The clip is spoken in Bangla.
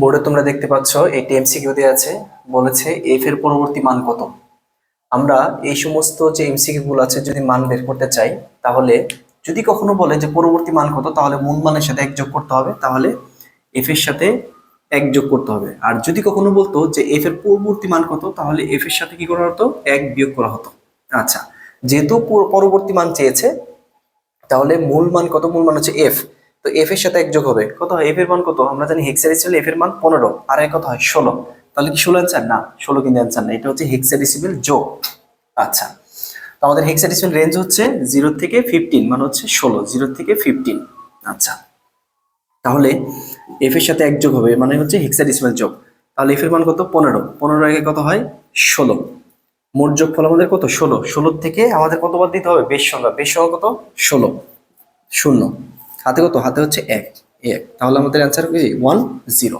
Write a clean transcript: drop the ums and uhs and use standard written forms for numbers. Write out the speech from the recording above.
বোর্ডে তোমরা দেখতে পাচ্ছ এটি এমসিকিউ দেওয়া আছে, বলেছে এফ এর পরবর্তী মান কত। আমরা এই সমস্ত যে এমসিকিউ গুলো আছে যদি মান বের করতে চাই, তাহলে যদি কখনো বলে যে পরবর্তী মান কত, তাহলে মূল মানের সাথে এক যোগ করতে হবে, তাহলে এফ এর সাথে এক যোগ করতে হবে। আর যদি কখনো বলতো যে এফ এর পরবর্তী মান কত, তাহলে এফ এর সাথে কি করা হতো, এক বিয়োগ করা হতো। আচ্ছা, যেহেতু পরবর্তী মান চেয়েছে, তাহলে মূল মান কত, মূল মান হচ্ছে এফ, তো এফ এর সাথে এক যোগ হবে, কত হয় এফ এর মান কত, আমরা জানি হেক্সাডেসিমেল এফ এর মান 15, আর এক কত হয় 16, তাহলে কি 16 অ্যান্সার? না, 16 কিন্তু অ্যান্সার না, এটা হচ্ছে হেক্সাডেসিমেল যোগ। আচ্ছা, তো আমাদের হেক্সাডেসিমেল রেঞ্জ হচ্ছে 0 থেকে 15, মানে হচ্ছে 16, 0 থেকে 15। আচ্ছা, তাহলে এফ এর সাথে এক যোগ হবে, মানে হচ্ছে হেক্সাডেসিমেল যোগ। তাহলে এফ এর মান কত, 15, 15 আগে কত হয় 16, মোট যোগফল আমাদের কত 16, 16 থেকে আমাদের কত বাদ দিতে হবে, বেশ সংখ্যা, বেশ সংখ্যা কত 16, শূন্য, হাতে কত, হাতে হচ্ছে এক, এক, তাহলে আমাদের অ্যান্সার কি 10।